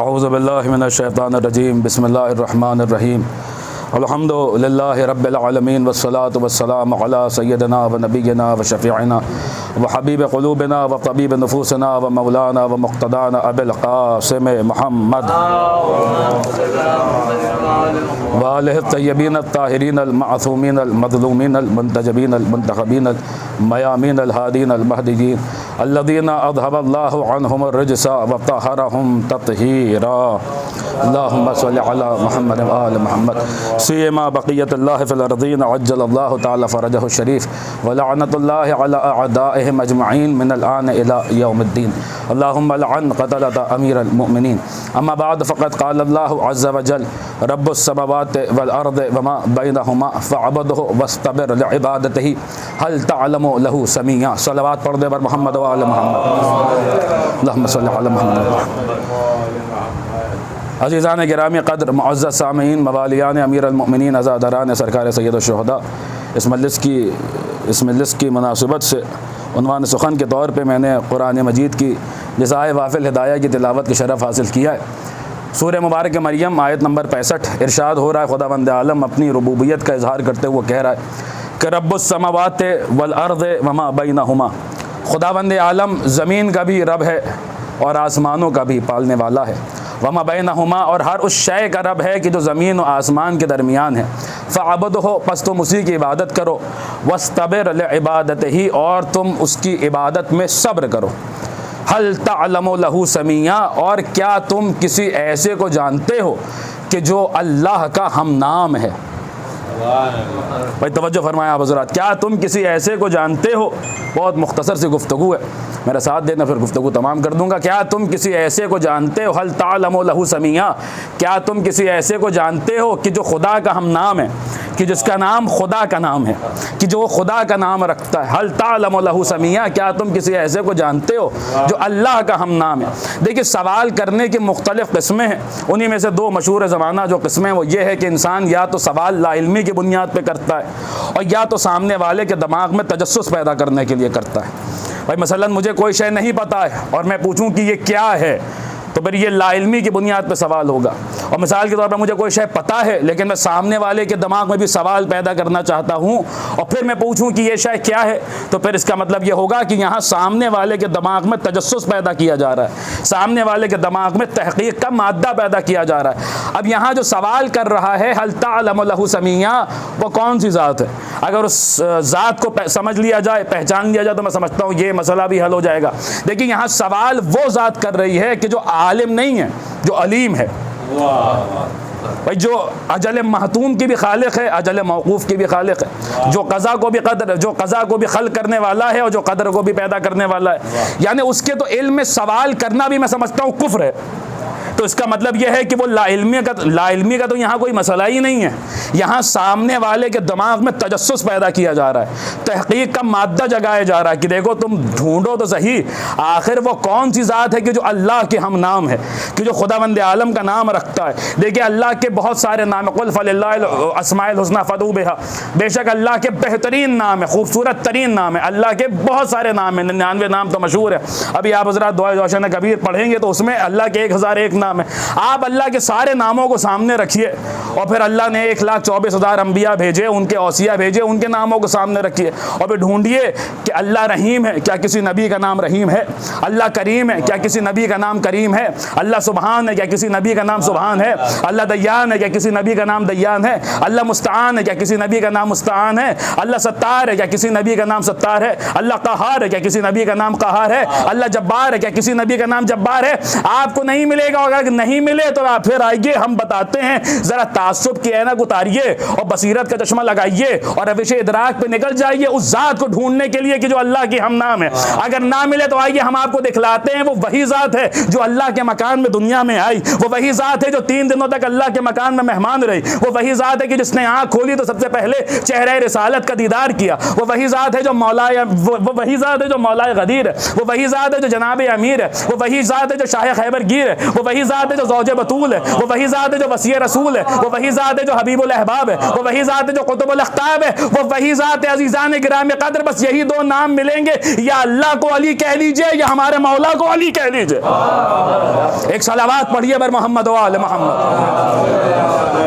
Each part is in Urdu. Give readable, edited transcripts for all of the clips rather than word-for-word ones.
اعوذ باللہ من الشیطان الرجیم بسم اللہ الرحمن الرحیم الحمد للہ رب العالمین والصلاة والسلام علی سیدنا و نبینا و شفیعنا و حبیب قلوبنا و طبیب نفوسنا و مولانا و مقتدانا ابی القاسم محمد وآلہ الطیبین الطاہرین المعصومین المظلومین المنتجبین المنتخبین المیامین الہادین المہدیین الذین اذھب اللہ عنہم الرجس وطہرہم تطہیرا اللہم صلی علی محمد و آل محمد سیما بقیت اللہ فی الارضین عجل اللہ تعالی فرجہ الشریف ولعنت اللہ علی اعدائہم اجمعین من الآن الى یوم الدین اللہم لعن قتلۃ امیر المؤمنین اما بعد فقد قال اللہ عز وجل رب السماوات والارض وما بینہما فعبدہ واستبر لعبادتہ هل تعلم له سمیع صلوات پڑھ دے بر محمد و آل محمد اللہم صلی علی محمد. عزیزان گرامی قدر معزز سامعین موالیان امیر المؤمنین عزاداران سرکار سید الشہداء، اس مجلس کی مناسبت سے عنوان سخن کے طور پہ میں نے قرآن مجید کی جزائے وافل ہدایہ کی تلاوت کی شرف حاصل کیا ہے. سورہ مبارک مریم آیت نمبر 65 ارشاد ہو رہا ہے، خداوند عالم اپنی ربوبیت کا اظہار کرتے ہوئے کہہ رہا ہے کہ رب السماوات والارض وما بینہما، خداوند عالم زمین کا بھی رب ہے اور آسمانوں کا بھی پالنے والا ہے. وما بینہما، اور ہر اس شے کا رب ہے کہ جو زمین و آسمان کے درمیان ہے. فعبدہ، پس تم اسی کی عبادت کرو. واستبر لعبادتہ، اور تم اس کی عبادت میں صبر کرو. هل تعلم له سمیع، اور کیا تم کسی ایسے کو جانتے ہو کہ جو اللہ کا ہم نام ہے. بھائی توجہ فرمایا آپ حضرات، کیا تم کسی ایسے کو جانتے ہو؟ بہت مختصر سی گفتگو ہے، میرا ساتھ دینا پھر گفتگو تمام کر دوں گا. کیا تم کسی ایسے کو جانتے ہو؟ هل تعلم له سمیع، کیا تم کسی ایسے کو جانتے ہو کہ جو خدا کا ہم نام ہے، کہ جس کا نام خدا کا نام ہے، کہ جو خدا کا نام رکھتا ہے. هل تعلم له سمیع، کیا تم کسی ایسے کو جانتے ہو جو اللہ کا ہم نام ہے. دیکھیے سوال کرنے کی مختلف قسمیں ہیں، انہی میں سے دو مشہور زمانہ جو قسمیں وہ یہ ہے کہ انسان یا تو سوال لا علمی کی بنیاد پہ کرتا ہے اور یا تو سامنے والے کے دماغ میں تجسس پیدا کرنے کے لیے کرتا ہے. بھائی مثلا مجھے کوئی شے نہیں پتہ ہے اور میں پوچھوں کہ یہ کیا ہے، تو پھر یہ لا علمی کی بنیاد پہ سوال ہوگا. اور مثال کے طور پر مجھے کوئی شے پتہ ہے لیکن میں سامنے والے کے دماغ میں بھی سوال پیدا کرنا چاہتا ہوں اور پھر میں پوچھوں کہ یہ شے کیا ہے، تو پھر اس کا مطلب یہ ہوگا کہ یہاں سامنے والے کے دماغ میں تجسس پیدا کیا جا رہا ہے، سامنے والے کے دماغ میں تحقیق کا مادہ پیدا کیا جا رہا ہے. اب یہاں جو سوال کر رہا ہے هل تعلم له سمیع، وہ کون سی ذات ہے؟ اگر اس ذات کو سمجھ لیا جائے، پہچان لیا جائے، تو میں سمجھتا ہوں یہ مسئلہ بھی حل ہو جائے گا. دیکھیں یہاں سوال وہ ذات کر رہی ہے کہ جو عالم نہیں ہے، جو علیم ہے. بھائی جو اجل محتوم کی بھی خالق ہے، اجل موقوف کی بھی خالق ہے، جو قضا کو بھی خلق کرنے والا ہے اور جو قدر کو بھی پیدا کرنے والا ہے. یعنی اس کے تو علم میں سوال کرنا بھی میں سمجھتا ہوں کفر ہے. تو اس کا مطلب یہ ہے کہ وہ لا علمی کا تو یہاں کوئی مسئلہ ہی نہیں ہے. یہاں سامنے والے کے دماغ میں تجسس پیدا کیا جا رہا ہے، تحقیق کا مادہ جگایا جا رہا ہے کہ دیکھو تم ڈھونڈو تو صحیح آخر وہ کون سی ذات ہے کہ جو اللہ کے ہم نام ہے، کہ جو خداوند عالم کا نام رکھتا ہے. دیکھیں اللہ کے بہت سارے نام ہیں، قل فللہ الاسماء الحسنی فادعوہ بہا، بے شک اللہ کے بہترین نام ہے، خوبصورت ترین نام ہے. اللہ کے بہت سارے نام ہیں، 99 نام تو مشہور ہے. ابھی آپ حضرات دعائے جوشن کبیر پڑھیں گے تو اس میں اللہ کے 1001 نام ہے. آپ اللہ کے سارے ناموں کو سامنے رکھیے اور پھر اللہ نے 1,24,000 انبیاء بھیجے، ان کے اوصیاء بھیجے، ان کے ناموں کو سامنے رکھیے اور پھر ڈھونڈیے کہ اللہ رحیم ہے، کیا کسی نبی کا نام رحیم ہے؟ اللہ کریم ہے، کیا کسی نبی کا نام کریم ہے؟ اللہ سبحان ہے، کیا کسی نبی کا نام سبحان ہے؟ اللہ دیان ہے، کیا کسی نبی کا نام دیان ہے؟ اللہ مستعان ہے، کیا کسی نبی کا نام مستعان ہے؟ اللہ ستار ہے، کیا کسی نبی کا نام ستار ہے؟ اللہ قہار ہے، کیا کسی نبی کا نام قہار ہے؟ اللہ جبار ہے، کیا کسی نبی کا نام جبار ہے؟ آپ کو نہیں ملے گا، اگر نہیں ملے تو آپ پھر آئیے، ہم بتاتے ہیں. ذرا تعصب کی اینک اتاریے اور بصیرت کا چشمہ لگائیے اور روش ادراک پہ نکل جائیے اس ذات کو ڈھونڈنے کے لیے کہ جو اللہ کی ہم نام ہے. اگر نہ ملے تو آئیے ہم آپ کو دکھلاتے ہیں وہ وہی ذات ہے جو اللہ کے مکان میں دنیا میں آئی، وہ وہی ذات ہے جو 3 دنوں تک اللہ کے مکان میں مہمان رہی، وہ وہی ذات ہے کہ جس نے آنکھ کھولی تو سب سے پہلے چہرہ رسالت کا دیدار کیا، وہ وہی ذات ہے جو مولا غدیر ہے، وہ وہی ذات ہے جو جناب امیر ہے، وہ وہی ذات ہے جو شاہ خیبر گیر ہے، وہ وہی ذات ہے جو زوج بطول ہے، وہ وہی ذات ہے جو وسیع رسول ہے، وہ وہی ذات ہے جو حبیب الاحباب ہے، وہ وہی ذات ہے جو قطب الاقطاب ہے، وہ وہی ذات ہے عزیزان گرام قدر. بس یہی دو نام ملیں گے، یا اللہ کو علی کہہ لیجئے یا ہمارے مولا کو علی کہہ لیجئے. ایک صلوات پڑھیے بر محمد و آل محمد.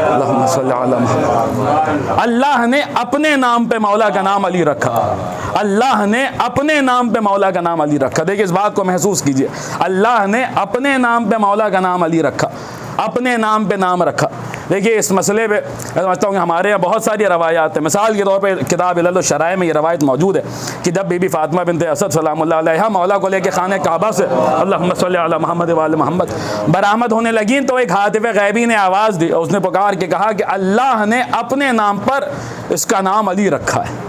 اللہم صلی علی محمد. اللہ نے اپنے نام پہ مولا کا نام علی رکھا. اللہ نے اپنے نام پہ مولا کا نام علی رکھا. دیکھیں اس بات کو محسوس کیجئے. اللہ نے اپنے نام پہ مولا کا نام علی رکھا، اپنے نام پہ نام رکھا. دیکھیے اس مسئلے پہ میں سمجھتا ہوں کہ ہمارے یہاں بہت ساری روایات ہیں. مثال کے طور پہ کتاب علل الشرائع میں یہ روایت موجود ہے کہ جب بی بی فاطمہ بنت اسد سلام اللہ علیہا مولا کو لے کے خانہ کعبہ سے اللہم صلی علی محمد و آل محمد برآمد ہونے لگیں تو ایک ہاتف غیبی نے آواز دی اور اس نے پکار کے کہا کہ اللہ نے اپنے نام پر اس کا نام علی رکھا ہے.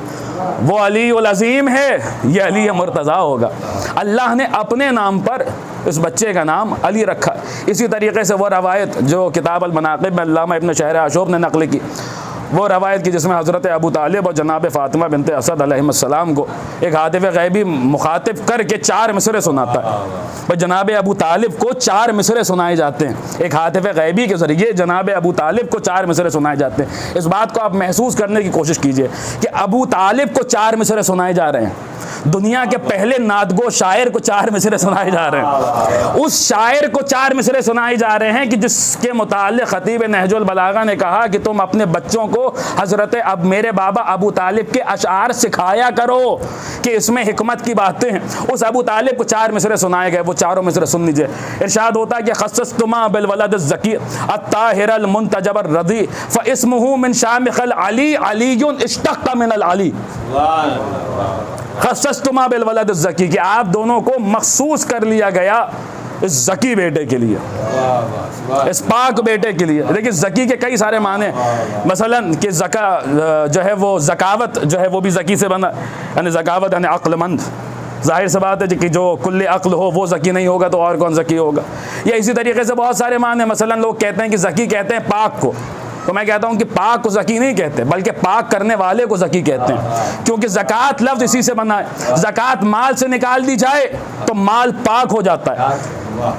وہ علی العظیم ہے، یہ علی مرتضیٰ ہوگا. اللہ نے اپنے نام پر اس بچے کا نام علی رکھا. اسی طریقے سے وہ روایت جو کتاب المناقب میں علامہ ابن شہر عاشوب نے نقل کی، وہ روایت کی جس میں حضرت ابو طالب اور جناب فاطمہ بنت اسد علیہ السلام کو ایک ہاتف غیبی مخاطب کر کے 4 مصرے سناتا ہے. بھائی جناب ابو طالب کو 4 مصرے سنائے جاتے ہیں، ایک ہاتف غیبی کے ذریعے جناب ابو طالب کو 4 مصرے سنائے جاتے ہیں. اس بات کو آپ محسوس کرنے کی کوشش کیجئے کہ ابو طالب کو 4 مصرے سنائے جا رہے ہیں. دنیا کے پہلے نعتگو شاعر کو 4 مصرے سنائے جا رہے ہیں. اس شاعر کو 4 مصرے سنائے جا رہے ہیں کہ جس کے متعلق خطیب نہج البلاغہ نے کہا کہ تم اپنے بچوں کو حضرت اب میرے بابا ابو طالب کے اشعار سکھایا کرو کہ اس میں حکمت کی باتیں ہیں. اس ابو طالب کو 4 مصرے سنائے گئے. وہ چاروں مصرے سن لیجئے. ارشاد ہوتا ہے کہ خصصتما بالولد الزکی الطاہر المنتجب الرضی فاسمہ من شامخ العلی علی اشتق من العلی. خصصتما بالولد الزکی کہ آپ دونوں کو مخصوص کر لیا گیا اس زکی بیٹے کے لیے، اس پاک بیٹے کے لیے. دیکھیں زکی کے کئی سارے معنی، مثلا کہ زکا جو ہے وہ زکاوت جو ہے وہ بھی زکی سے بنا، یعنی زکاوت یعنی عقل مند. ظاہر سی بات ہے کہ جو کل عقل ہو وہ زکی نہیں ہوگا تو اور کون زکی ہوگا. یا اسی طریقے سے بہت سارے معنی، مثلا لوگ کہتے ہیں کہ زکی کہتے ہیں پاک کو، تو میں کہتا ہوں کہ پاک کو زکی نہیں کہتے بلکہ پاک کرنے والے کو زکی کہتے ہیں، کیونکہ زکوٰۃ لفظ اسی سے بنا ہے. زکوٰۃ مال سے نکال دی جائے تو مال پاک ہو جاتا ہے.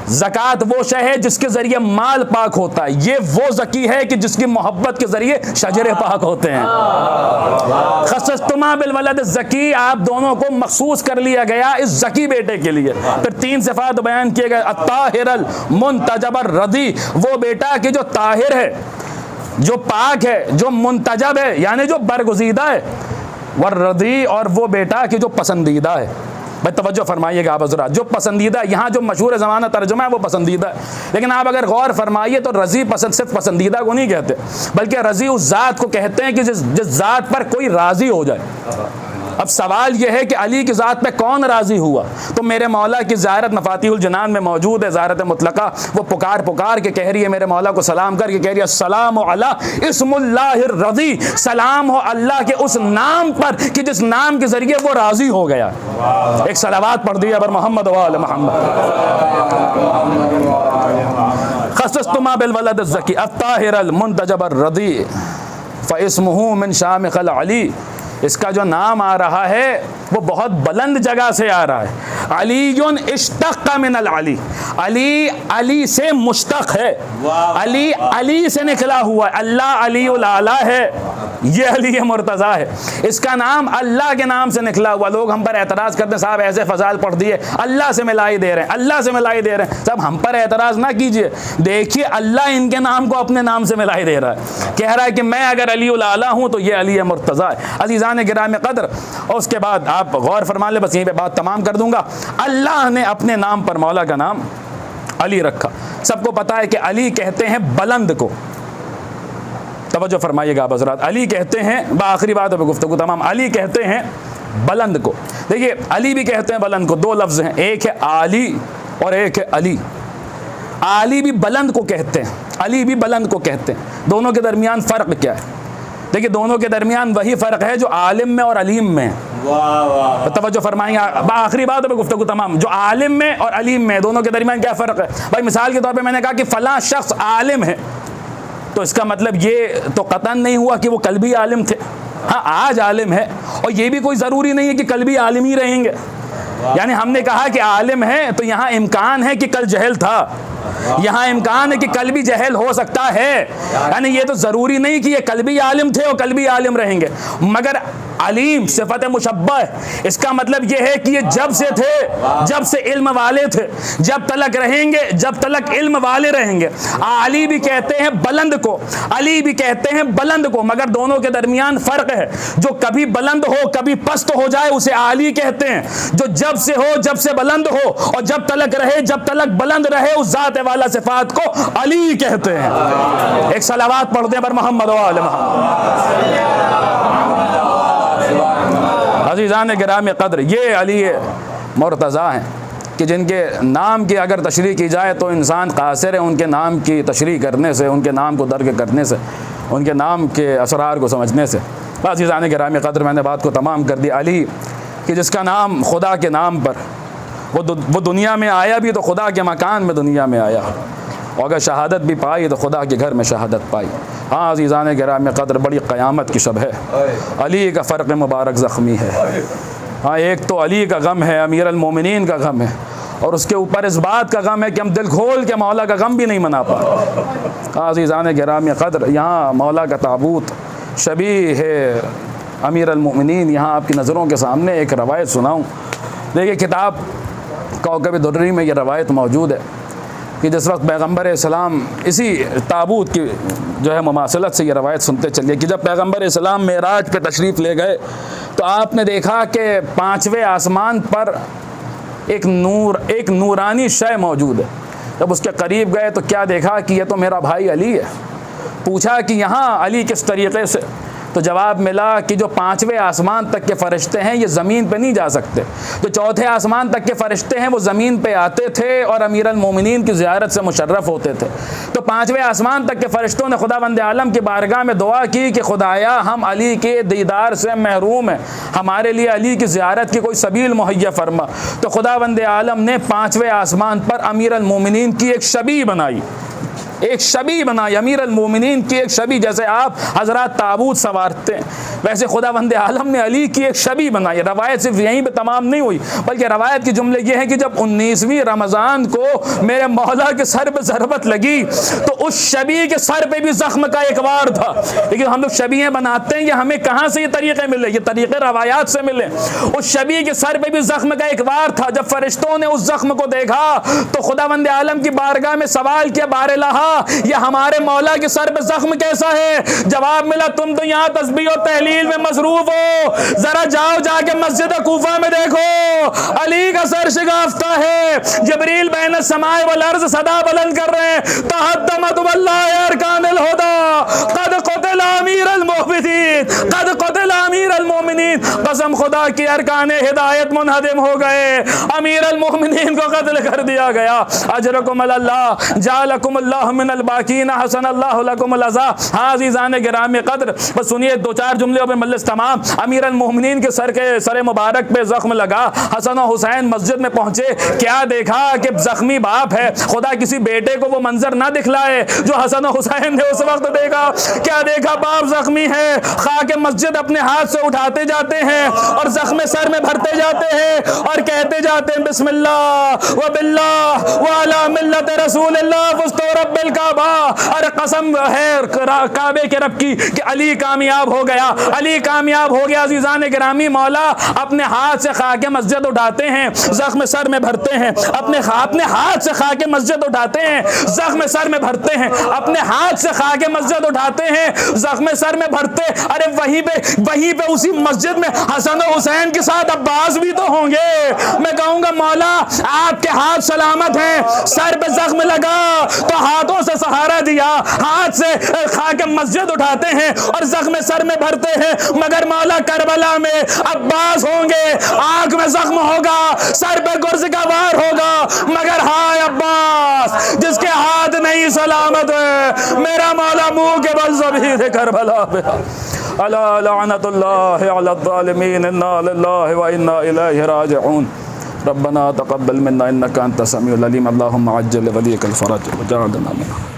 زکوٰۃ وہ شے ہے جس کے ذریعے مال پاک ہوتا ہے. یہ وہ زکی ہے کہ جس کی محبت کے ذریعے شجرے پاک ہوتے ہیں. خصصتما بالولد الزکی، آپ دونوں کو مخصوص کر لیا گیا اس زکی بیٹے کے لیے. پھر 3 صفات بیان کیے گئے. الطاہر المنتجب الرضی، وہ بیٹا کہ جو طاہر ہے، جو پاک ہے، جو منتجب ہے یعنی جو برگزیدہ ہے، والرضی اور وہ بیٹا کہ جو پسندیدہ ہے. بھائی توجہ فرمائیے گا آپ حضرات، جو پسندیدہ، یہاں جو مشہور زمانہ ترجمہ ہے وہ پسندیدہ ہے، لیکن آپ اگر غور فرمائیے تو رضی صرف پسندیدہ کو نہیں کہتے بلکہ رضی اس ذات کو کہتے ہیں کہ جس ذات پر کوئی راضی ہو جائے. اب سوال یہ ہے کہ علی کی ذات پہ کون راضی ہوا؟ تو میرے مولا کی زیارت مفاتیح الجنان میں موجود ہے، زیارت مطلقہ. وہ پکار کے کہہ رہی ہے، میرے مولا کو سلام کر کے کہہ رہی ہے السلام علی اسم اللہ الرضی، سلام ہو اللہ کے اس نام پر کہ جس نام کے ذریعے وہ راضی ہو گیا. ایک صلوات پڑھ دیا بر محمد و آل محمد. خصصتما بالولد الزکی الطاہر المنتجب الرضی فاسمہ من شامخ العلی. اس کا جو نام آ رہا ہے وہ بہت بلند جگہ سے آ رہا ہے. علی اشتق من العلی، علی علی سے مشتق ہے، علی علی سے نکلا ہوا ہے. اللہ علی الاعلیٰ ہے، یہ علی مرتضیٰ ہے. اس کا نام اللہ کے نام سے نکلا ہوا. لوگ ہم پر اعتراض کرتے ہیں صاحب ایسے فضائل پڑھ دیے، اللہ سے ملائی دے رہے ہیں، اللہ سے ملائی دے رہے ہیں. صاحب ہم پر اعتراض نہ کیجئے، دیکھیے اللہ ان کے نام کو اپنے نام سے ملائی دے رہا ہے. کہہ رہا ہے کہ میں اگر علی الاعلیٰ ہوں تو یہ علی مرتضیٰ ہے. عزیزان گرامی قدر، اور اس کے بعد آپ غور فرما لیں، بس یہیں پہ بات تمام کر دوں گا. اللہ نے اپنے نام پر مولا کا نام علی رکھا. سب کو پتا ہے کہ علی کہتے ہیں بلند کو. توجہ فرمائیے گا آپ حضرات، علی کہتے ہیں، بآخری بات ہے گفتگو تمام، علی کہتے ہیں بلند کو. دیکھیے علی بھی کہتے ہیں بلند کو. 2 لفظ ہیں، ایک ہے عالی اور ایک ہے علی. عالی بھی بلند کو کہتے ہیں، علی بھی بلند کو کہتے ہیں. دونوں کے درمیان فرق کیا ہے؟ دیکھیے دونوں کے درمیان وہی فرق ہے جو عالم میں اور علیم میں. توجہ فرمائیں گے، آخری بات ہے گفتگو تمام. جو عالم میں اور علیم میں، دونوں کے درمیان کیا فرق ہے؟ بھائی مثال کے طور پہ میں نے کہا کہ فلاں شخص عالم ہے، تو اس کا مطلب یہ تو قطعاً نہیں ہوا کہ وہ کل بھی عالم تھے. ہاں آج عالم ہے، اور یہ بھی کوئی ضروری نہیں ہے کہ کل بھی عالم ہی رہیں گے. یعنی ہم نے کہا کہ عالم ہے تو یہاں امکان ہے کہ کل جہل تھا. یہاں امکان ہے کہ قلبی جہل ہو سکتا ہے، یعنی یہ تو ضروری نہیں کہ یہ قلبی عالم تھے اور قلبی عالم رہیں گے، مگر علیم صفت مشبہ ہے، اس کا مطلب یہ ہے کہ یہ جب سے تھے، جب سے علم والے تھے، جب تلک رہیں گے، جب تلک علم والے رہیں گے۔ علی بھی کہتے ہیں بلند کو، علی بھی کہتے ہیں بلند کو، مگر دونوں کے درمیان فرق ہے، جو کبھی بلند ہو کبھی پست ہو جائے اسے علی کہتے ہیں، جو جب سے ہو جب سے بلند ہو اور جب تلک رہے جب تلک بلند رہے اس ذات والا صفات کو علی کہتے ہیں۔ ایک صلوات پڑھ دیں پر محمد و آل محمد۔ عزیزان گرامی قدر، یہ علی مرتضیٰ ہیں کہ جن کے نام کی اگر تشریح کی جائے تو انسان قاصر ہے ان کے نام کی تشریح کرنے سے، ان کے نام کو درک کرنے سے، ان کے نام کے اسرار کو سمجھنے سے۔ عزیزان گرامی قدر، میں نے بات کو تمام کر دی۔ علی کہ جس کا نام خدا کے نام پر وہ دنیا میں آیا بھی تو خدا کے مکان میں دنیا میں آیا، اور اگر شہادت بھی پائی تو خدا کے گھر میں شہادت پائی۔ ہاں عزیزان گرامی قدر، بڑی قیامت کی شب ہے، علی کا فرق مبارک زخمی ہے۔ ہاں ایک تو علی کا غم ہے، امیر المومنین کا غم ہے، اور اس کے اوپر اس بات کا غم ہے کہ ہم دل کھول کے مولا کا غم بھی نہیں منا پائے۔ ہاں عزیزان گرامی قدر، یہاں مولا کا تابوت شبیہ ہے امیر المومنین۔ یہاں آپ کی نظروں کے سامنے ایک روایت سناؤں۔ دیکھیے کتاب کوکب درری میں یہ روایت موجود ہے کہ جس وقت پیغمبر اسلام اسی تابوت کی جو ہے مماثلت سے یہ روایت سنتے چلیے کہ جب پیغمبر اسلام معراج پہ تشریف لے گئے تو آپ نے دیکھا کہ 5ویں آسمان پر ایک نورانی شے موجود ہے۔ جب اس کے قریب گئے تو کیا دیکھا کہ یہ تو میرا بھائی علی ہے۔ پوچھا کہ یہاں علی کس طریقے سے؟ تو جواب ملا کہ جو 5ویں آسمان تک کے فرشتے ہیں یہ زمین پہ نہیں جا سکتے، جو 4تھے آسمان تک کے فرشتے ہیں وہ زمین پہ آتے تھے اور امیر المومنین کی زیارت سے مشرف ہوتے تھے۔ تو 5ویں آسمان تک کے فرشتوں نے خداوند عالم کی بارگاہ میں دعا کی کہ خدایا ہم علی کے دیدار سے محروم ہیں، ہمارے لیے علی کی زیارت کی کوئی سبیل مہیا فرما۔ تو خداوند عالم نے 5ویں آسمان پر امیر المومنین کی ایک شبیہ بنائی، ایک شبیہ بنائی، امیر المومنین کی ایک شبیہ، جیسے آپ حضرات تابوت سنوارتے ہیں ویسے خداوند عالم نے علی کی ایک شبیہ بنائی۔ روایت صرف یہیں پہ تمام نہیں ہوئی، بلکہ روایت کے جملے یہ ہیں کہ جب 19ویں رمضان کو میرے مولا کے سر پہ ضربت لگی تو اس شبیہ کے سر پہ بھی زخم کا ایک وار تھا۔ لیکن ہم لوگ شبیہیں بناتے ہیں، یہ ہمیں کہاں سے یہ طریقے ملے؟ یہ طریقے روایات سے ملے۔ اس شبیہ کے سر پہ بھی زخم کا ایک وار تھا۔ جب فرشتوں نے اس زخم کو دیکھا تو خداوند عالم کی بارگاہ میں سوال کیا، بار الہا یہ ہمارے مولا کے سر پہ زخم کیسا ہے؟ جواب ملا تم تو یہاں تسبیح و تحلیل میں مصروف ہو، ذرا جاؤ جا کے مسجد کوفہ میں دیکھو علی کا سر شگافتہ ہے، جبریل بین السماء والارض صدا بلند کر رہے ہیں، تحدمت واللہ ارکان الہدی قد قتل امیر المومنین، قد قتل امیر المومنین، قسم خدا کی ارکان ہدایت منہدم ہو گئے، امیر المومنین کو قتل کر دیا گیا۔ اجرکم اللہ جعلکم اللہ من الباقین حسن اللہ لکم الجزاء۔ ہاں عزیزان گرامی قدر، بس سنیے 2-4 جملے پہ مجلس تمام۔ امیر المومنین کے سر مبارک پہ زخم لگا، حسن و حسین مسجد میں پہنچے، کیا دیکھا کہ زخمی باپ ہے، خدا کسی بیٹے کو وہ منظر نہ دکھلائے جو حسن و حسین نے اس وقت دیکھا۔ کیا دیکھا؟ باپ زخمی ہے، خاک مسجد اپنے ہاتھ سے اٹھاتے جاتے ہیں اور زخم سر میں بھرتے جاتے ہیں اور کہتے جاتے ہیں بسم اللہ و باللہ وعلی ملت رسول اللہ فزت رب الکعبہ۔ ارے قسم ہے کعبے کے رب کی کہ علی کامیاب ہو گیا، علی کامیاب ہو گیا۔ عزیزان گرامی، مولا اپنے ہاتھ سے خاک مسجد اٹھاتے ہیں، زخم سر میں بھرتے ہیں، اپنے ہاتھ سے خاک مسجد اٹھاتے ہیں، زخم سر میں بھرتے ہیں، اپنے ہاتھ سے خاک مسجد اٹھاتے ہیں، زخم سر میں بھرتے۔ ارے وہیں پہ اسی مسجد میں حسن و حسین کے ساتھ عباس بھی تو ہوں گے۔ میں کہوں گا مولا آپ کے ہاتھ سلامت ہیں، سر پہ زخم لگا تو ہاتھوں سے سہارا دیا، ہاتھ سے خاک مسجد اٹھاتے ہیں اور زخم سر میں بھرتے ہیں، مگر مولا کربلا میں عباس ہوں گے، آنکھ میں زخم ہوگا، سر پہ گرز کا وار ہوگا، مگر ہائے عباس جس کے ہاتھ نہیں سلامت ہے، میرا مولا منہ کے بل زمین کربلا پہ۔ الا لعنت اللہ علی الظالمین، انا للہ و انا الیہ راجعون۔ ربنا تقبل منا انک انت السمیع العلیم، اللہم عجل لولیک الفرج وجعلنا منہ۔